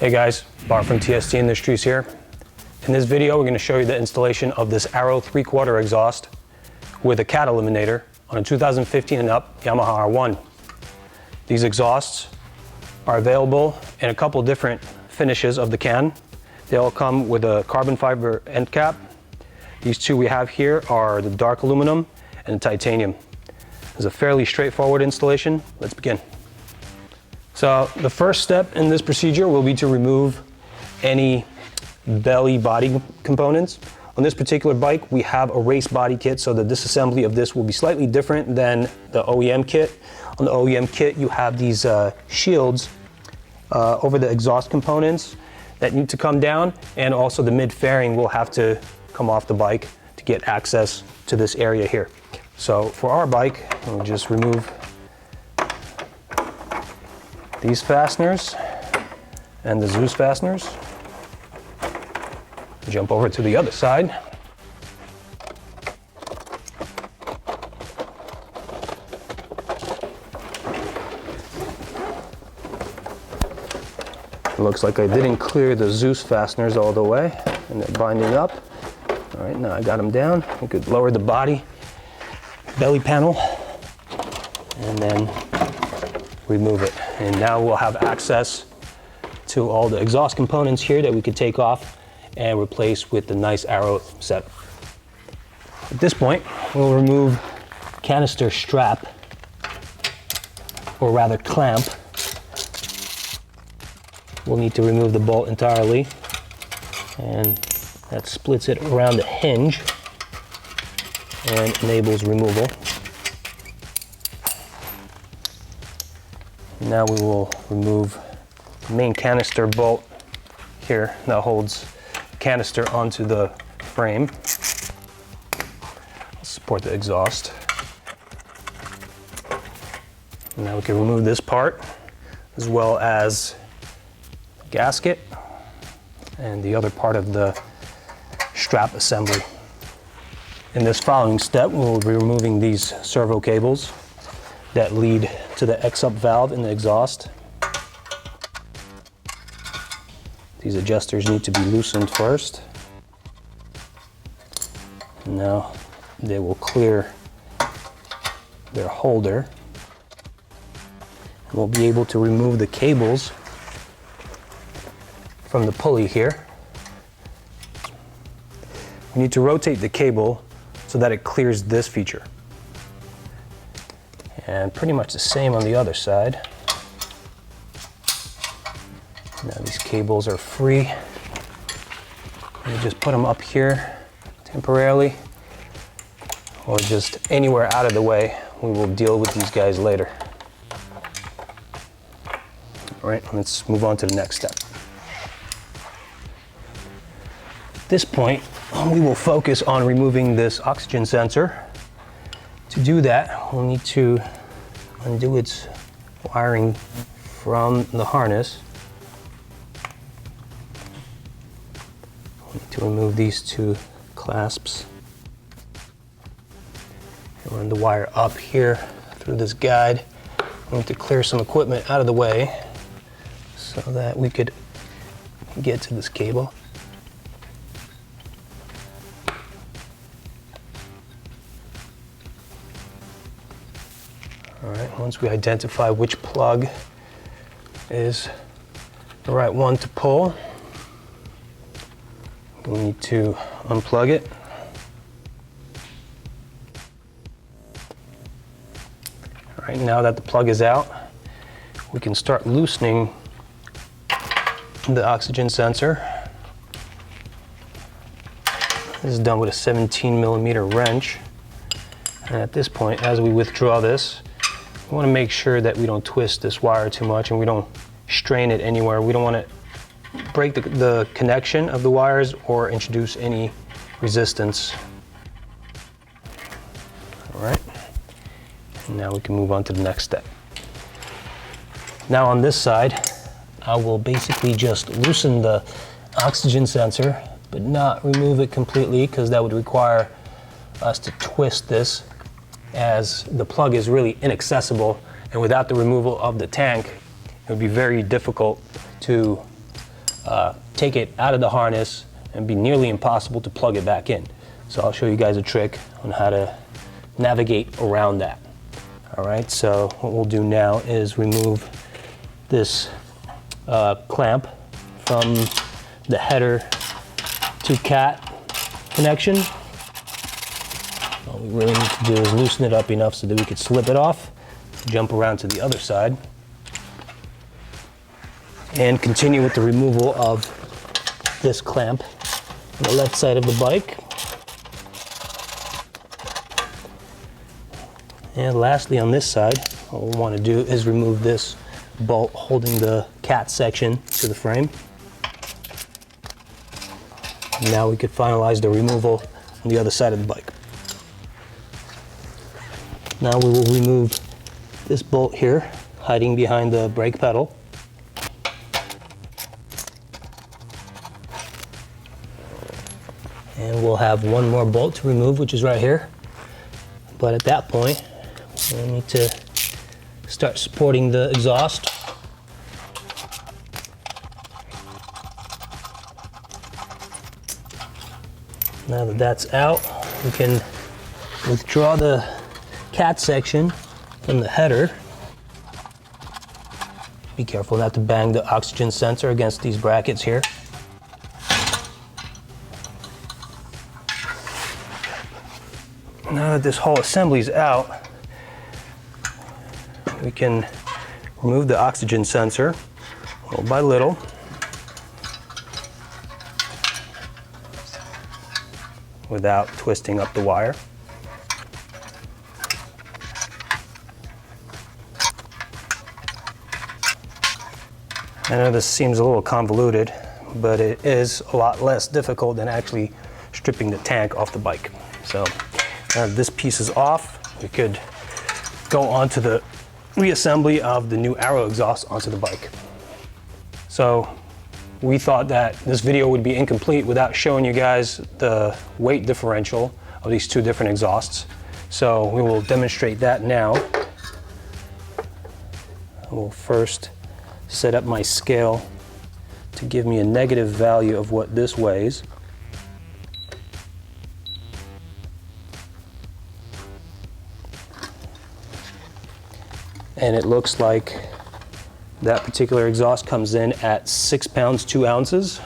Hey guys, Bart from TST Industries here. In this video, we're going to show you the installation of this Arrow 3/4 exhaust with a cat eliminator on a 2015 and up Yamaha R1. These exhausts are available in a couple different finishes of the can. They all come with a carbon fiber end cap. These two we have here are the dark aluminum and the titanium. It's a fairly straightforward installation. Let's begin. So the first step in this procedure will be to remove any belly body components. On this particular bike, we have a race body kit, so the disassembly of this will be slightly different than the OEM kit. On the OEM kit, you have these shields over the exhaust components that need to come down, and also the mid fairing will have to come off the bike to get access to this area here. So for our bike, we'll just remove these fasteners and the Zeus fasteners. Jump over to the other side. It looks like I didn't clear the Zeus fasteners all the way, and they're binding up. All right, now I got them down. I could lower the body, belly panel, and then remove it. And now we'll have access to all the exhaust components here that we could take off and replace with the nice Arrow set. At this point, we'll remove canister strap, or rather clamp. We'll need to remove the bolt entirely, and that splits it around the hinge and enables removal. Now we will remove the main canister bolt here that holds the canister onto the frame. I'll support the exhaust. Now we can remove this part, as well as the gasket and the other part of the strap assembly. In this following step, we'll be removing these servo cables that lead to the X-up valve in the exhaust. These adjusters need to be loosened first. Now they will clear their holder. And we'll be able to remove the cables from the pulley here. We need to rotate the cable so that it clears this feature. And pretty much the same on the other side. Now these cables are free. You just put them up here temporarily, or just anywhere out of the way. We will deal with these guys later. All right, let's move on to the next step. At this point, we will focus on removing this oxygen sensor. To do that, we'll need to undo its wiring from the harness. We need to remove these two clasps. And run the wire up here through this guide. We need to clear some equipment out of the way so that we could get to this cable. All right, once we identify which plug is the right one to pull, we need to unplug it. All right, now that the plug is out, we can start loosening the oxygen sensor. This is done with a 17mm wrench. And at this point, as we withdraw this, we want to make sure that we don't twist this wire too much and we don't strain it anywhere. We don't want to break the connection of the wires or introduce any resistance. All right, and now we can move on to the next step. Now on this side, I will basically just loosen the oxygen sensor, but not remove it completely, because that would require us to twist this, as the plug is really inaccessible, and without the removal of the tank, it would be very difficult to take it out of the harness and be nearly impossible to plug it back in. So I'll show you guys a trick on how to navigate around that. All right, so what we'll do now is remove this clamp from the header to cat connection. All we really need to do is loosen it up enough so that we could slip it off, jump around to the other side, and continue with the removal of this clamp on the left side of the bike. And lastly, on this side, what we want to do is remove this bolt holding the cat section to the frame. Now we could finalize the removal on the other side of the bike. Now we will remove this bolt here, hiding behind the brake pedal. And we'll have one more bolt to remove, which is right here. But at that point, we need to start supporting the exhaust. Now that that's out, we can withdraw the cat section from the header. Be careful not to bang the oxygen sensor against these brackets here. Now that this whole assembly is out, we can remove the oxygen sensor little by little. Without twisting up the wire. I know this seems a little convoluted, but it is a lot less difficult than actually stripping the tank off the bike. So now that this piece is off, we could go on to the reassembly of the new Arrow exhaust onto the bike. So we thought that this video would be incomplete without showing you guys the weight differential of these two different exhausts. So we will demonstrate that now. I will first set up my scale to give me a negative value of what this weighs. And it looks like that particular exhaust comes in at 6 pounds, 2 ounces.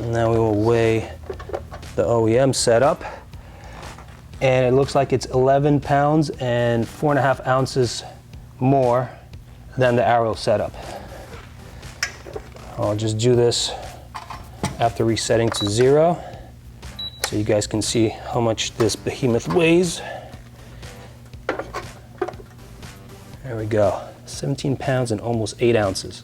Now we will weigh the OEM setup. And it looks like it's 11 pounds and 4.5 ounces more than the Arrow setup. I'll just do this after resetting to 0 so you guys can see how much this behemoth weighs. There we go, 17 pounds and almost 8 ounces.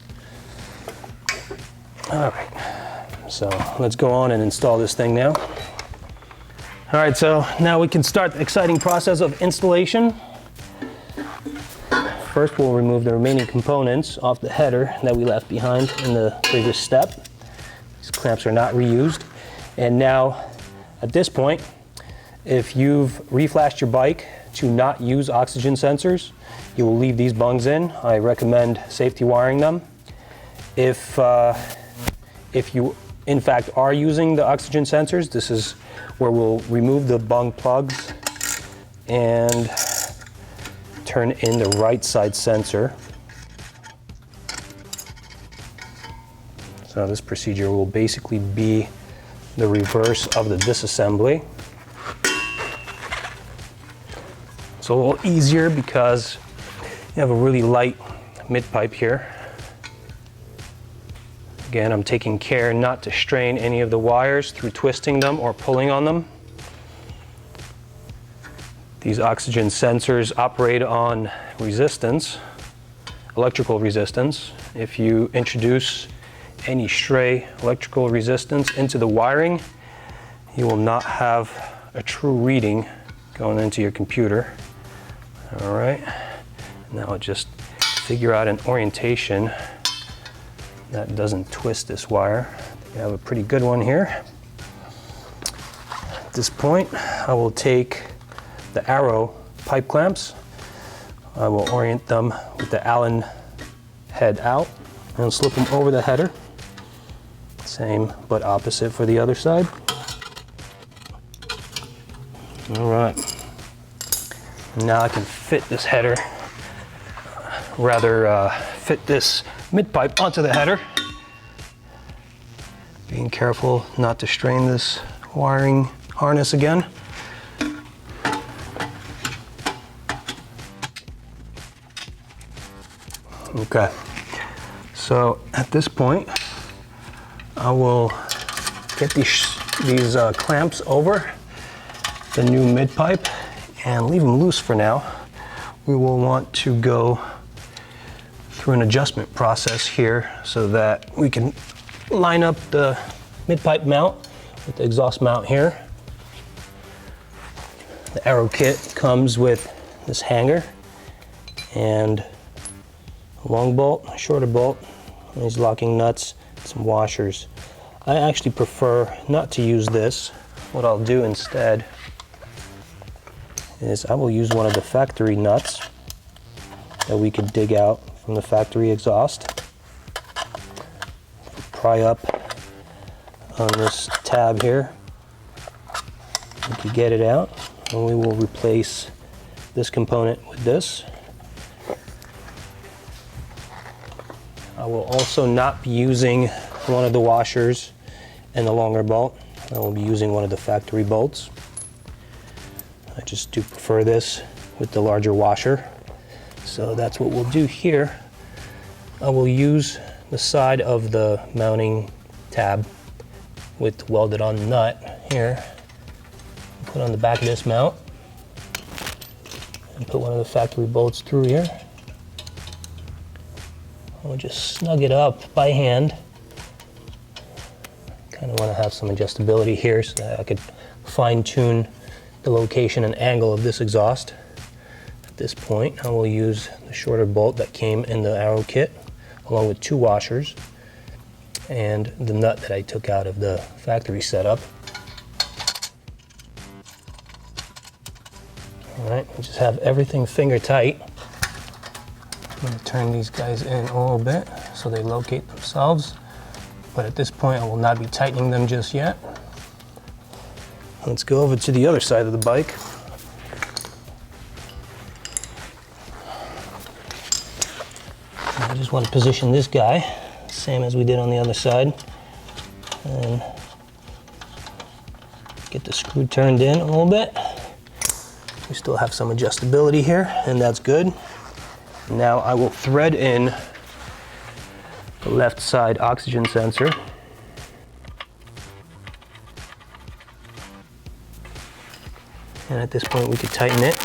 All right, so let's go on and install this thing now. All right, so now we can start the exciting process of installation. First, we'll remove the remaining components off the header that we left behind in the previous step. These clamps are not reused. And now, at this point, if you've reflashed your bike to not use oxygen sensors, you will leave these bungs in. I recommend safety wiring them. If you, in fact, are using the oxygen sensors, this is where we'll remove the bung plugs and turn in the right side sensor. So this procedure will basically be the reverse of the disassembly. It's a little easier because you have a really light mid pipe here. Again, I'm taking care not to strain any of the wires through twisting them or pulling on them. These oxygen sensors operate on resistance, electrical resistance. If you introduce any stray electrical resistance into the wiring, you will not have a true reading going into your computer. All right, now just figure out an orientation that doesn't twist this wire. I have a pretty good one here. At this point, I will take the Arrow pipe clamps. I will orient them with the Allen head out and slip them over the header. Same but opposite for the other side. All right. Now I can fit this header, fit this mid-pipe onto the header. Being careful not to strain this wiring harness again. Okay, so at this point, I will get these clamps over the new mid-pipe and leave them loose for now. We will want to go through an adjustment process here so that we can line up the mid-pipe mount with the exhaust mount here. The Arrow kit comes with this hanger and a long bolt, a shorter bolt, these locking nuts, some washers. I actually prefer not to use this. What I'll do instead is I will use one of the factory nuts that we could dig out from the factory exhaust. Pry up on this tab here. We can get it out, and we will replace this component with this. I will also not be using one of the washers and the longer bolt. I will be using one of the factory bolts. I just do prefer this with the larger washer. So that's what we'll do here. I will use the side of the mounting tab with the welded on nut here. Put on the back of this mount and put one of the factory bolts through here. I'll just snug it up by hand. Kind of want to have some adjustability here so that I could fine tune the location and angle of this exhaust. At this point, I will use the shorter bolt that came in the Arrow kit, along with two washers and the nut that I took out of the factory setup. All right, we just have everything finger tight. I'm going to turn these guys in a little bit so they locate themselves, but at this point I will not be tightening them just yet. Let's go over to the other side of the bike. I just want to position this guy, same as we did on the other side, and get the screw turned in a little bit. We still have some adjustability here, and that's good. Now I will thread in the left side oxygen sensor. And at this point we could tighten it.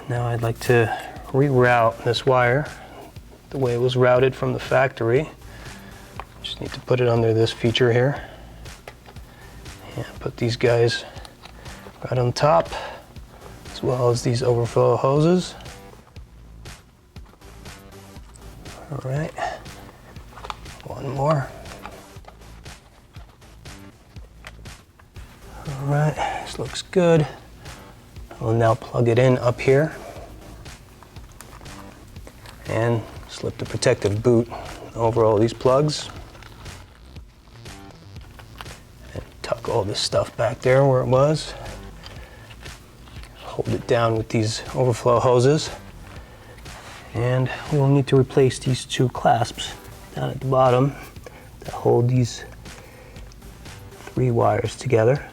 Now I'd like to reroute this wire the way it was routed from the factory. Just need to put it under this feature here. And put these guys right on top, as well as these overflow hoses. All right, one more. All right, this looks good. We'll now plug it in up here and slip the protective boot over all these plugs. And tuck all this stuff back there where it was. Hold it down with these overflow hoses. And we will need to replace these two clasps down at the bottom that hold these three wires together.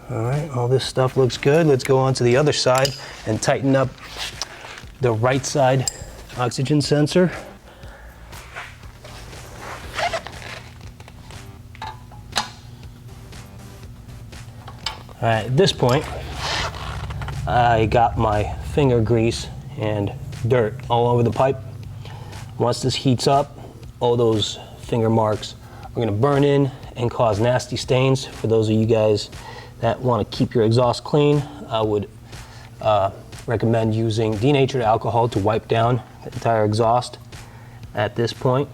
All right, all this stuff looks good. Let's go on to the other side and tighten up the right side oxygen sensor. All right, at this point, I got my finger grease and dirt all over the pipe. Once this heats up, all those finger marks are gonna burn in and cause nasty stains. For those of you guys that wanna keep your exhaust clean, I would recommend using denatured alcohol to wipe down the entire exhaust at this point,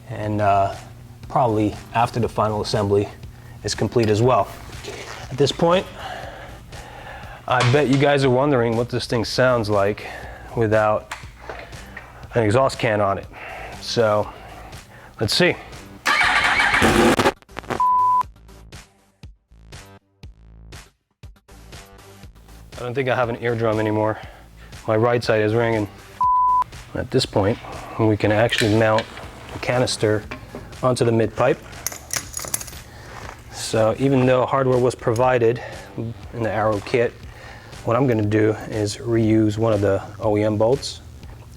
and probably after the final assembly is complete as well. At this point, I bet you guys are wondering what this thing sounds like without an exhaust can on it. So, let's see. I don't think I have an eardrum anymore. My right side is ringing. At this point, we can actually mount the canister onto the mid pipe. So even though hardware was provided in the Arrow kit, what I'm going to do is reuse one of the OEM bolts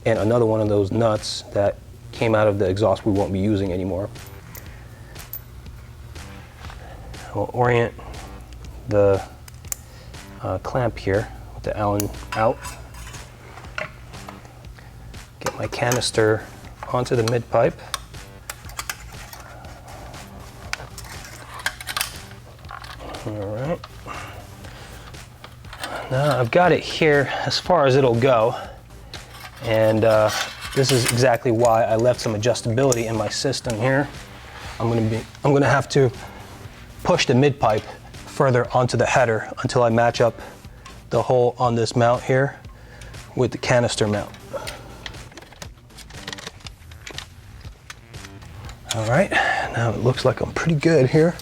and another one of those nuts that came out of the exhaust we won't be using anymore. I'll orient the clamp here with the Allen out. Get my canister onto the mid pipe. All right. Now I've got it here as far as it'll go, and this is exactly why I left some adjustability in my system here. I'm gonna have to push the mid pipe further onto the header until I match up the hole on this mount here with the canister mount. All right, now it looks like I'm pretty good here.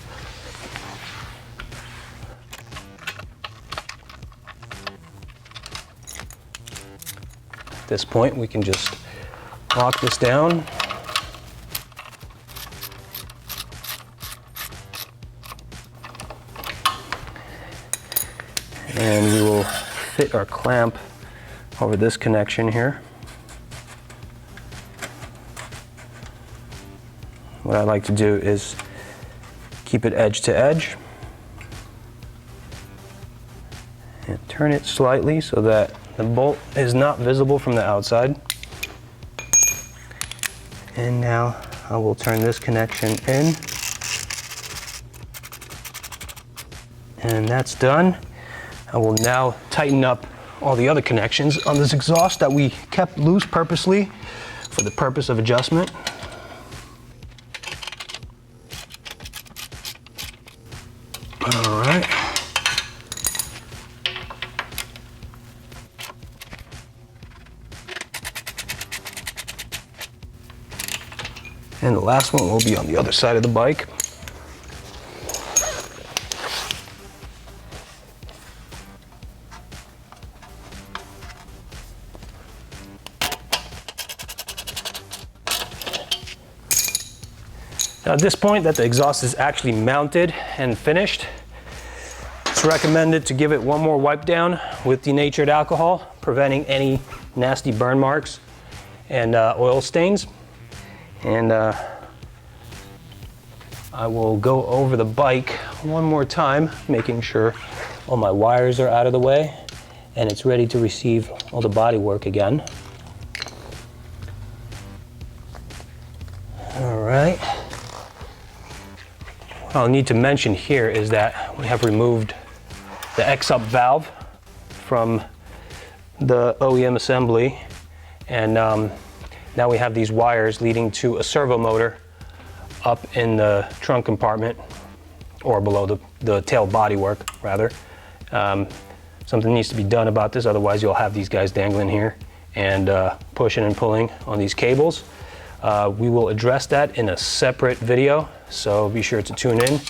At this point, we can just lock this down. And we will fit our clamp over this connection here. What I like to do is keep it edge to edge and turn it slightly so that the bolt is not visible from the outside. And now I will turn this connection in. And that's done. I will now tighten up all the other connections on this exhaust that we kept loose purposely for the purpose of adjustment. All right. And the last one will be on the other side of the bike. Now at this point that the exhaust is actually mounted and finished, it's recommended to give it one more wipe down with denatured alcohol, preventing any nasty burn marks and oil stains. And I will go over the bike one more time, making sure all my wires are out of the way and it's ready to receive all the body work again. All right. What I'll need to mention here is that we have removed the X-up valve from the OEM assembly, and now we have these wires leading to a servo motor up in the trunk compartment, or below the tail bodywork, rather. Something needs to be done about this, otherwise you'll have these guys dangling here and pushing and pulling on these cables. We will address that in a separate video, so be sure to tune in.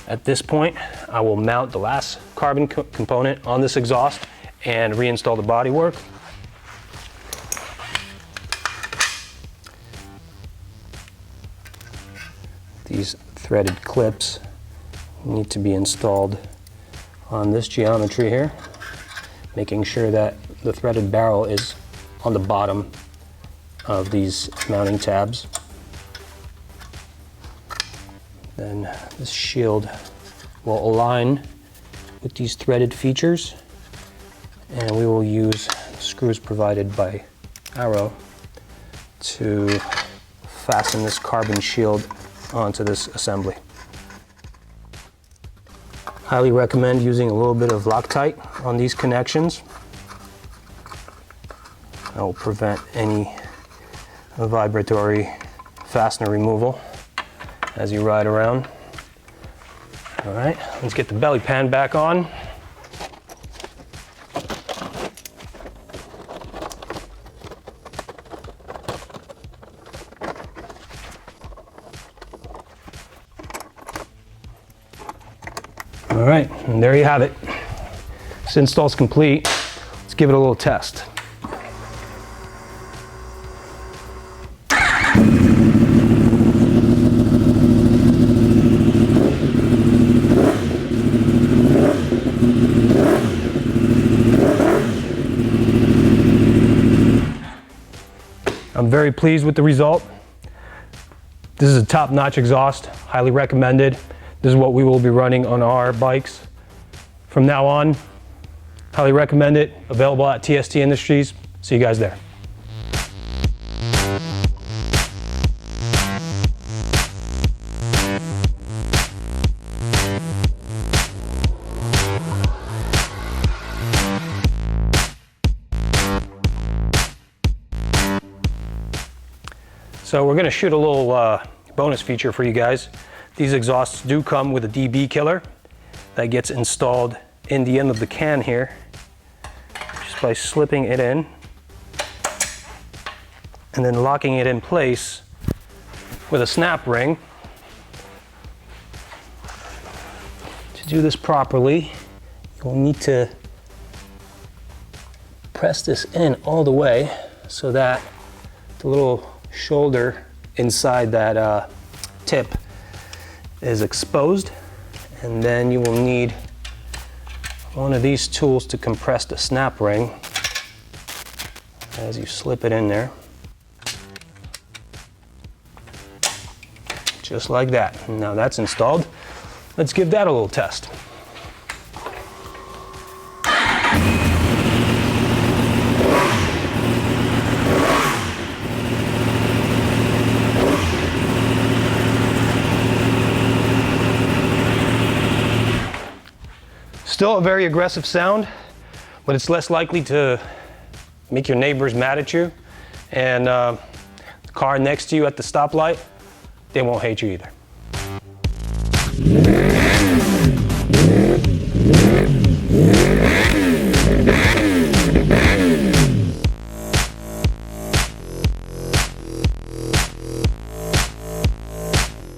At this point, I will mount the last carbon component on this exhaust and reinstall the bodywork. These threaded clips need to be installed on this geometry here, making sure that the threaded barrel is on the bottom of these mounting tabs. Then this shield will align with these threaded features, and we will use screws provided by Arrow to fasten this carbon shield onto this assembly. Highly recommend using a little bit of Loctite on these connections. That will prevent any vibratory fastener removal as you ride around. All right, let's get the belly pan back on. All right, and there you have it. This install's complete. Let's give it a little test. I'm very pleased with the result. This is a top-notch exhaust, highly recommended. This is what we will be running on our bikes from now on. Highly recommend it. Available at TST Industries. See you guys there. So we're going to shoot a little bonus feature for you guys. These exhausts do come with a DB killer that gets installed in the end of the can here, just by slipping it in and then locking it in place with a snap ring. To do this properly, you'll need to press this in all the way so that the little shoulder inside that tip is exposed, and then you will need one of these tools to compress the snap ring as you slip it in there. Just like that. Now that's installed. Let's give that a little test. Still a very aggressive sound, but it's less likely to make your neighbors mad at you. And the car next to you at the stoplight, they won't hate you either.